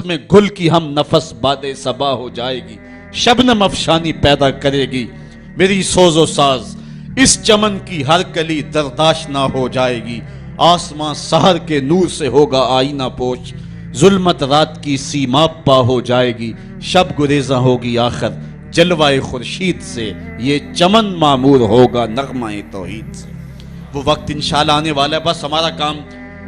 میں گل کی ہم نفس باد صبا ہو جائے گی، شبنم افشانی پیدا کرے گی میری سوز و ساز، اس چمن کی ہر کلی درداشنا ہو جائے گی، آسمان سحر کے نور سے ہوگا آئینہ پوش، ظلمت رات کی سیما پا ہو جائے گی، شب گریزاں ہوگی آخر جلوہ خورشید سے، یہ چمن معمور ہوگا نغمہ توحید سے۔ وہ وقت انشاءاللہ آنے والا ہے، بس ہمارا کام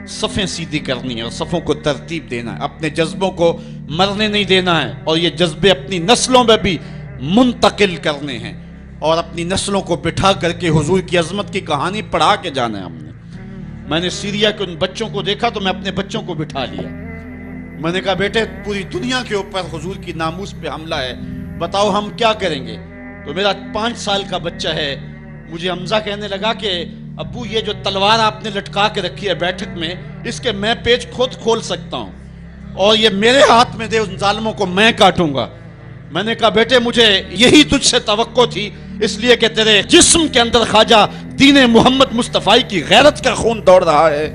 صفیں سیدھی کرنی ہے اور صفوں کو ترتیب دینا ہے، اپنے جذبوں کو مرنے نہیں دینا ہے، اور یہ جذبے اپنی نسلوں میں بھی منتقل کرنے ہیں، اور اپنی نسلوں کو بٹھا کر کے حضور کی عظمت کی کہانی پڑھا کے جانا ہے ہم نے۔ میں نے سیریا کے ان بچوں کو دیکھا تو میں اپنے بچوں کو بٹھا لیا، میں نے کہا بیٹے پوری دنیا کے اوپر حضور کی ناموس پہ حملہ ہے، بتاؤ ہم کیا کریں گے؟ تو میرا 5 سال کا بچہ ہے، مجھے حمزہ کہنے لگا کہ ابو یہ جو تلوار آپ نے لٹکا کے رکھی ہے بیٹھک میں، اس کے میں پیچ خود کھول سکتا ہوں اور یہ میرے ہاتھ میں دے، ان ظالموں کو میں کاٹوں گا۔ میں نے کہا بیٹے مجھے یہی تجھ سے توقع تھی، اس لیے کہ تیرے جسم کے اندر خواجہ دین محمد مصطفی کی غیرت کا خون دوڑ رہا ہے،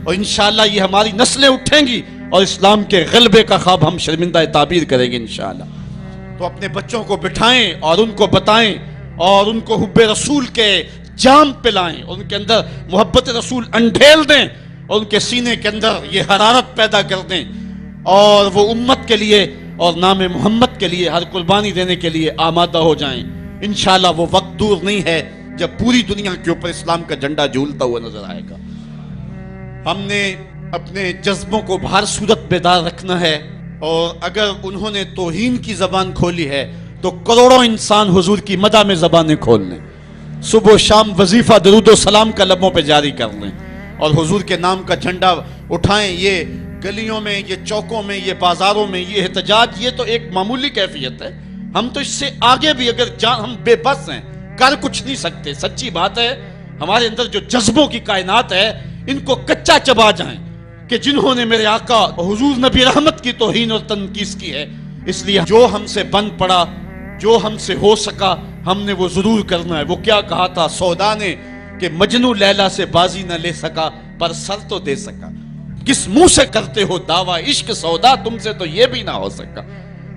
اور انشاءاللہ یہ ہماری نسلیں اٹھیں گی اور اسلام کے غلبے کا خواب ہم شرمندہ تعبیر کریں گے انشاءاللہ۔ تو اپنے بچوں کو بٹھائیں اور ان کو بتائیں اور ان کو حب رسول کے جام پلائیں، ان کے اندر محبت رسول انڈھیل دیں اور ان کے سینے کے اندر یہ حرارت پیدا کر دیں، اور وہ امت کے لیے اور نام محمد کے لیے ہر قربانی دینے کے لیے آمادہ ہو جائیں۔ انشاءاللہ وہ وقت دور نہیں ہے جب پوری دنیا کے اوپر اسلام کا جھنڈا جھولتا ہوا نظر آئے گا۔ ہم نے اپنے جذبوں کو بہر صورت بیدار رکھنا ہے، اور اگر انہوں نے توہین کی زبان کھولی ہے تو کروڑوں انسان حضور کی مدح میں زبانیں کھول لیں، صبح و شام وظیفہ درود و سلام کا لبوں پہ جاری کر لیں اور حضور کے نام کا جھنڈا اٹھائیں۔ یہ گلیوں میں، یہ چوکوں میں، یہ بازاروں میں یہ احتجاج، یہ تو ایک معمولی کیفیت ہے، ہم تو اس سے آگے بھی اگر ہم بے بس ہیں، کر کچھ نہیں سکتے۔ سچی بات ہے، ہمارے اندر جو جذبوں کی کائنات ہے ان کو کچا چبا جائیں کہ جنہوں نے میرے آقا حضور نبی رحمت کی توہین اور تنقیص کی ہے، اس لیے جو ہم سے بن پڑا، جو ہم سے ہو سکا ہم نے وہ ضرور کرنا ہے۔ وہ کیا کہا تھا سودا نے کہ مجنو لیلا سے بازی نہ لے سکا پر سر تو دے سکا، کس منہ سے کرتے ہو دعویٰ عشق سودا، تم سے تو یہ بھی نہ ہو سکا۔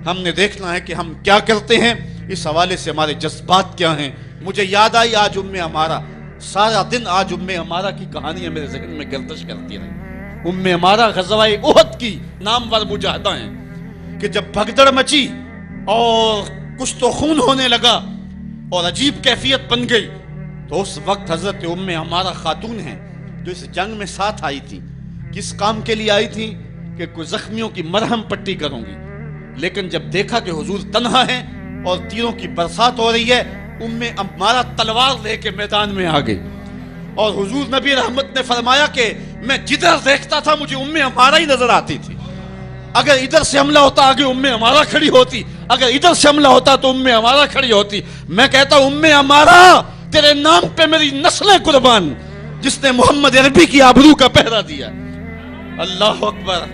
ہم نے دیکھنا ہے کہ ہم کیا کرتے ہیں، اس حوالے سے ہمارے جذبات کیا ہیں۔ مجھے یاد آئی آج ہمارا سارا دن آج ہمارا کی کہانیاں میرے ذہن میں گردش کرتی رہی۔ ہمارا غزوہ احد کی نامور مجاہدہ ہیں کہ جب بھگدڑ مچی اور کچھ تو خون ہونے لگا اور عجیب کیفیت بن گئی، تو اس وقت حضرت ہمارا خاتون ہیں جو اس جنگ میں ساتھ آئی تھی، کس کام کے لیے آئی تھی کہ کوئی زخمیوں کی مرہم پٹی کروں گی، لیکن جب دیکھا کہ حضور تنہا ہیں اور تیروں کی برسات ہو رہی ہے، ہمارا تلوار لے کے میدان میں آ گئی، اور حضور نبی رحمت نے فرمایا کہ میں جدھر دیکھتا تھا مجھے ہمارا ہی نظر آتی تھی۔ اگر ادھر سے حملہ ہوتا آگے ہمارا کھڑی ہوتی، اگر ادھر سے حملہ ہوتا تو ہمارا کھڑی ہوتی۔ میں کہتا ہوں ہمارا تیرے نام پہ میری نسلیں قربان، جس نے محمد عربی کی آبرو کا پہرا دیا۔ اللہ اکبر۔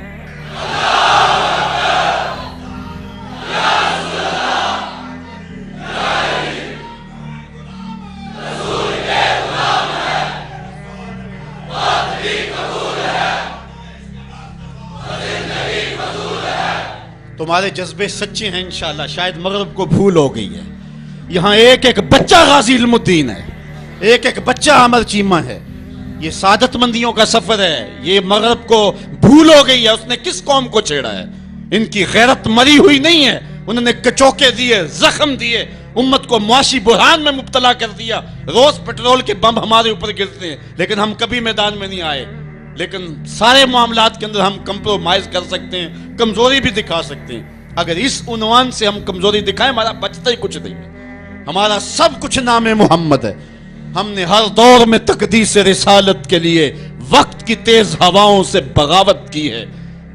تمہارے جذبے سچے ہیں انشاءاللہ، شاید مغرب کو بھول ہو گئی ہے، یہاں ایک ایک بچہ غازی علم الدین ہے، ایک ایک بچہ عامر چیمہ ہے، یہ سعادت مندیوں کا سفر ہے۔ یہ مغرب کو بھول ہو گئی ہے، اس نے کس قوم کو چھیڑا ہے؟ ان کی غیرت مری ہوئی نہیں ہے، انہوں نے کچوکے دیے، زخم دیے، امت کو معاشی بحران میں مبتلا کر دیا۔ روز پیٹرول کے بم ہمارے اوپر گرتے ہیں لیکن ہم کبھی میدان میں نہیں آئے، لیکن سارے معاملات کے اندر ہم کمپرومائز کر سکتے ہیں، کمزوری بھی دکھا سکتے ہیں۔ اگر اس عنوان سے ہم کمزوری دکھائیں ہمارا بچتا ہی کچھ نہیں ہے، ہمارا سب کچھ نام محمد ہے۔ ہم نے ہر دور میں تقدیس رسالت کے لیے وقت کی تیز ہواؤں سے بغاوت کی ہے،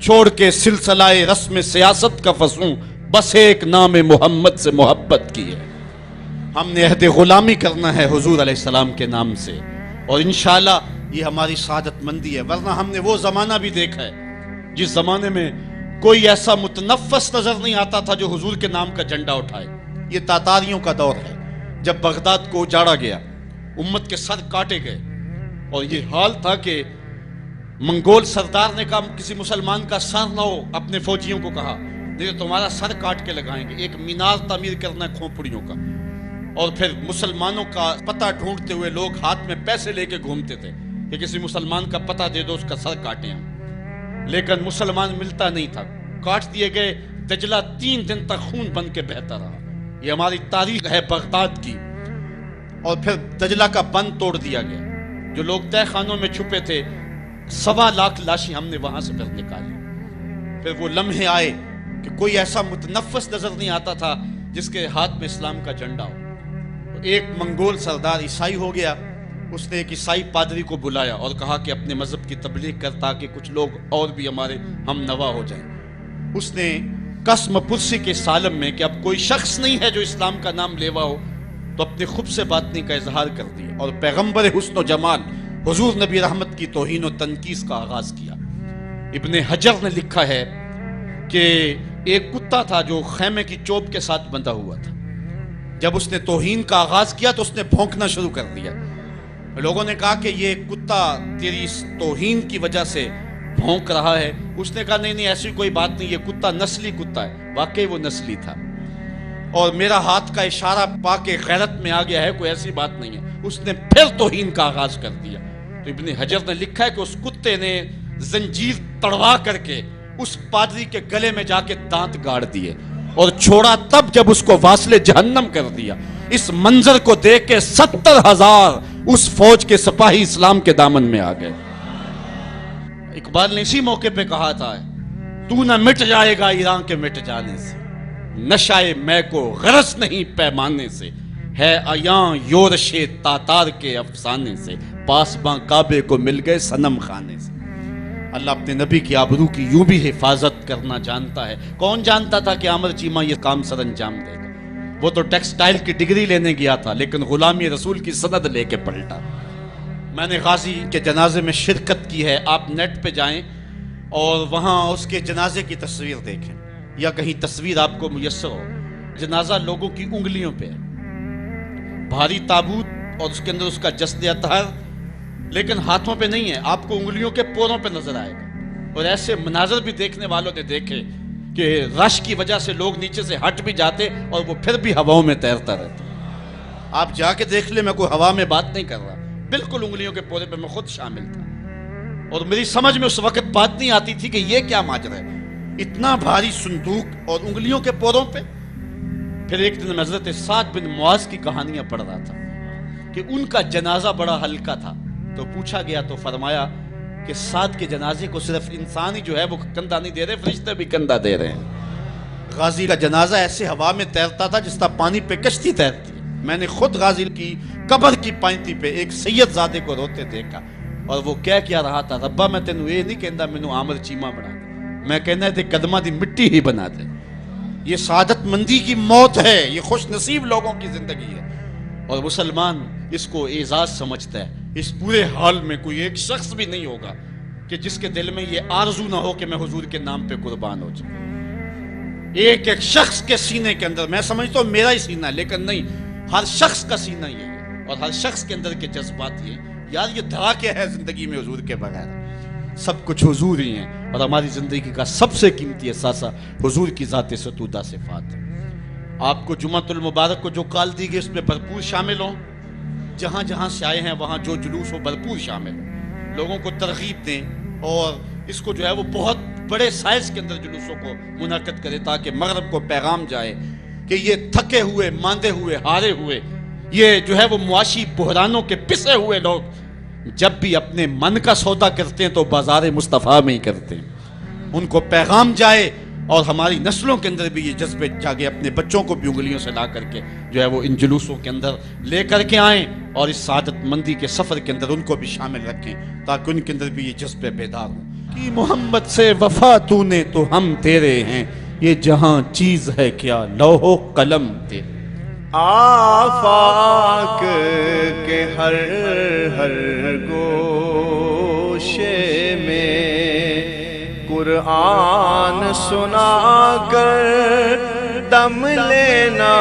چھوڑ کے سلسلہ رسم سیاست کا فسوں بس ایک نام محمد سے محبت کی ہے۔ ہم نے عہد غلامی کرنا ہے حضور علیہ السلام کے نام سے، اور انشاءاللہ یہ ہماری سعادت مندی ہے۔ ورنہ ہم نے وہ زمانہ بھی دیکھا ہے جس زمانے میں کوئی ایسا متنفس نظر نہیں آتا تھا جو حضور کے نام کا جھنڈا اٹھائے۔ یہ تاتاریوں کا دور ہے، جب بغداد کو اجاڑا گیا، امت کے سر کاٹے گئے، اور یہ حال تھا کہ منگول سردار نے کہا کسی مسلمان کا سر نہ ہو، اپنے فوجیوں کو کہا نہیں تو تمہارا سر کاٹ کے لگائیں گے. ایک مینار تعمیر کرنا ہے کھوپڑیوں کا. اور پھر مسلمانوں کا پتہ ڈھونڈتے ہوئے لوگ ہاتھ میں پیسے لے کے گھومتے تھے کہ کسی مسلمان کا پتہ دے دو، اس کا سر کاٹیں ہم. لیکن مسلمان ملتا نہیں تھا، کاٹ دیے گئے. دجلہ 3 دن تک خون بن کے بہتا رہا. یہ ہماری تاریخ ہے بغداد کی. اور پھر دجلہ کا بند توڑ دیا گیا. جو لوگ تہ خانوں میں چھپے تھے 1.25 لاکھ لاشیں ہم نے وہاں سے پھر نکالی. پھر وہ لمحے آئے کہ کوئی ایسا متنفس نظر نہیں آتا تھا جس کے ہاتھ میں اسلام کا جھنڈا ہو. ایک منگول سردار عیسائی ہو گیا. اس نے ایک عیسائی پادری کو بلایا اور کہا کہ اپنے مذہب کی تبلیغ کر تاکہ کچھ لوگ اور بھی ہمارے ہم نوا ہو جائیں. اس نے قسم پرسی کے سالم میں کہ اب کوئی شخص نہیں ہے جو اسلام کا نام لیوا ہو تو اپنے خب سے باطنی کا اظہار کر دیا اور پیغمبر حسن و جمال حضور نبی رحمت کی توہین و تنقیص کا آغاز کیا. ابن حجر نے لکھا ہے کہ ایک کتا تھا جو خیمے کی چوب کے ساتھ بندھا ہوا تھا. جب اس نے توہین کا آغاز کیا تو اس نے بھونکنا شروع کر دیا. لوگوں نے کہا کہ یہ کتا تیری اس توہین کی وجہ سے بھونک رہا ہے. اس نے کہا نہیں ایسی کوئی بات نہیں، یہ کتا نسلی کتا ہے. واقعی وہ نسلی تھا اور میرا ہاتھ کا اشارہ پا کے غیرت میں آ گیا ہے، کوئی ایسی بات نہیں ہے. اس نے پھر توہین کا آغاز کر دیا. تو ابن حجر نے لکھا ہے کہ اس کتے نے زنجیر تڑوا کر کے اس پادری کے گلے میں جا کے دانت گاڑ دیے اور چھوڑا تب جب اس کو واصل جہنم کر دیا. اس منظر کو دیکھ کے 70,000 اس فوج کے سپاہی اسلام کے دامن میں آ گئے. اقبال نے اسی موقع پہ کہا تھا تو نہ مٹ جائے گا ایران کے مٹ جانے سے، نشائے میں کو غرض نہیں پیمانے سے، ہے عیاں یورش تاتار کے افسانے سے، پاسباں کعبے کو مل گئے صنم خانے سے. اللہ اپنے نبی کی آبرو کی یوں بھی حفاظت کرنا جانتا ہے. کون جانتا تھا کہ عامر چیمہ یہ کام سر انجام دے گا؟ وہ تو ٹیکسٹائل کی ڈگری لینے گیا تھا لیکن غلامی رسول کی سند لے کے پلٹا. میں نے غازی کے جنازے میں شرکت کی ہے. آپ نیٹ پہ جائیں اور وہاں اس کے جنازے کی تصویر دیکھیں یا کہیں تصویر آپ کو میسر ہو. جنازہ لوگوں کی انگلیوں پہ ہے، بھاری تابوت اور اس کے اندر اس کا جسد اطہر، لیکن ہاتھوں پہ نہیں ہے، آپ کو انگلیوں کے پوروں پہ نظر آئے گا. اور ایسے مناظر بھی دیکھنے والوں نے دیکھے کہ رش کی وجہ سے لوگ نیچے سے ہٹ بھی جاتے اور وہ پھر بھی ہواؤں میں تیرتا رہتا. آپ جا کے دیکھ لیں، میں کوئی ہوا میں بات نہیں کر رہا، بالکل انگلیوں کے پورے پہ میں خود شامل تھا. اور میری سمجھ میں اس وقت بات نہیں آتی تھی کہ یہ کیا ماجرا ہے، اتنا بھاری صندوق اور انگلیوں کے پوروں پہ. پھر ایک دن حضرت سعد بن معاذ کی کہانیاں پڑھ رہا تھا کہ ان کا جنازہ بڑا ہلکا تھا. تو پوچھا گیا تو فرمایا کہ سعد کے جنازے کو صرف انسان ہی جو ہے وہ کندھا نہیں دے رہے، فرشتے بھی کندھا دے رہے ہیں. غازی کا جنازہ ایسے ہوا میں تیرتا تھا جس طرح پانی پہ کشتی تیرتی ہے. میں نے خود غازی کی قبر کی پائنتی پہ ایک سید زادے کو روتے دیکھا اور وہ کیا رہا تھا، ربا میں تینوں یہ نہیں کہندا مینوں عامر چیمہ بنا دے، میں کہنا تے قدمہ دی مٹی ہی بنا دے. یہ سعادت مندی کی موت ہے، یہ خوش نصیب لوگوں کی زندگی ہے. اور مسلمان اس کو اعزاز سمجھتا ہے. اس پورے حال میں کوئی ایک شخص بھی نہیں ہوگا کہ جس کے دل میں یہ آرزو نہ ہو کہ میں حضور کے نام پہ قربان ہو جاؤں. ایک ایک شخص کے سینے کے اندر، میں سمجھتا ہوں میرا ہی سینہ ہے لیکن نہیں، ہر شخص کا سینہ یہ ہے اور ہر شخص کے اندر کے جذبات یہ یار یہ دھڑا کیا ہے زندگی میں حضور کے بغیر. سب کچھ حضور ہی ہیں اور ہماری زندگی کا سب سے قیمتی اثاثہ حضور کی ذات ستودہ صفات. آپ کو جمعۃ المبارک کو جو کال دی گئی اس میں بھرپور شامل ہوں، جہاں جہاں سے آئے ہیں وہاں جو جلوس ہو بھرپور شامل ہوں، لوگوں کو ترغیب دیں اور اس کو جو ہے وہ بہت بڑے سائز کے اندر جلوسوں کو منعقد کرے تاکہ مغرب کو پیغام جائے کہ یہ تھکے ہوئے، ماندے ہوئے، ہارے ہوئے، یہ جو ہے وہ معاشی بحرانوں کے پسے ہوئے لوگ جب بھی اپنے من کا سودا کرتے ہیں تو بازار مصطفیٰ میں ہی کرتے ہیں. ان کو پیغام جائے اور ہماری نسلوں کے اندر بھی یہ جذبے جاگے، اپنے بچوں کو بھی انگلیوں سے لا کر کے جو ہے وہ ان جلوسوں کے اندر لے کر کے آئیں اور اس سعادت مندی کے سفر کے اندر ان کو بھی شامل رکھیں تاکہ ان کے اندر بھی یہ جذبے بیدار ہوں. کہ محمد سے وفا تو نے تو ہم تیرے ہیں، یہ جہاں چیز ہے کیا لوح و قلم تیرے. آفاق کے ہر گوشے میں قرآن سنا کر دم لینا،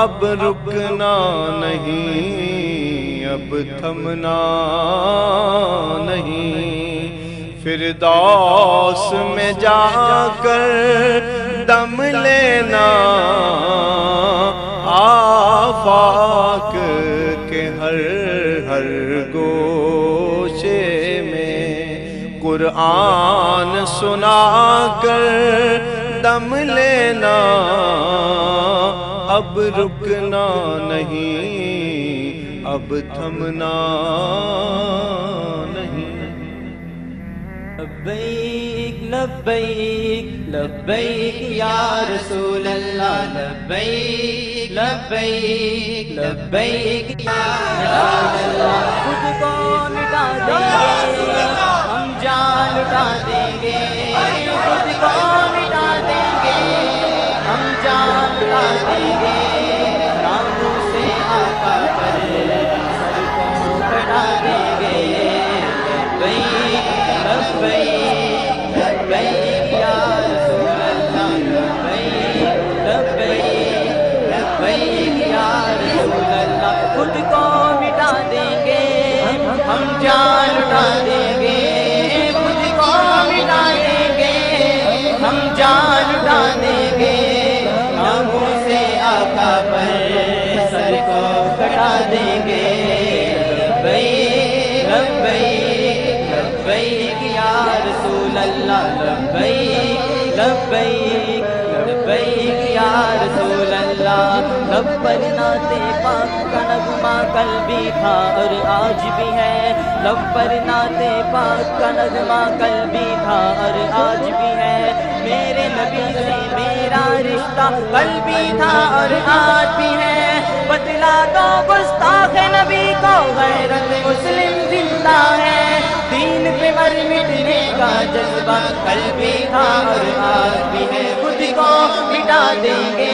اب رکنا نہیں اب تھمنا نہیں، فردوس میں جا کر دم لینا، آفاق کے ہر ہر گوشے میں قرآن سنا کر دم لینا، اب رکنا نہیں، اب تھمنا نہیں۔ لبیک لبیک لبیک یا رسول اللہ، لبیک لبیک لبیک یا رسول اللہ۔ خود کو مٹا دیں گے ہم، جان لٹا دیں گے، خود کو مٹا دیں گے ہم، جان لٹا دیں گے، ناموں سے آقا پر سر کو کٹا دیں گے۔ لبیک لبیک یا رسول اللہ، لبیک لبیک لبیک یا رسول اللہ۔ خود کو مٹا دیں گے ہم، جان لٹا دیں گے، خود کو مٹا دیں گے ہم، جان لٹا دیں گے، ناموں سے آقا پر سر کو کٹا دیں گے۔ لبیک لبیک لبیک یا رسول اللہ، لبیک لبیک لبیک یا رسول اللہ۔ لب پر نعت پاک کا نغمہ کل بھی تھا اور آج بھی ہے، لب پر نعت پاک کا نغمہ کل بھی تھا اور آج بھی ہے، میرے نبی سے میرا رشتہ کل بھی تھا اور آج بھی ہے، بتلا دو گستاخ نبی کو غیرت مسلم زندہ ہے، دین پہ مر مٹنے کا جذبہ کل بھی تھا اور آج بھی ہے، خود کو مٹا دیں گے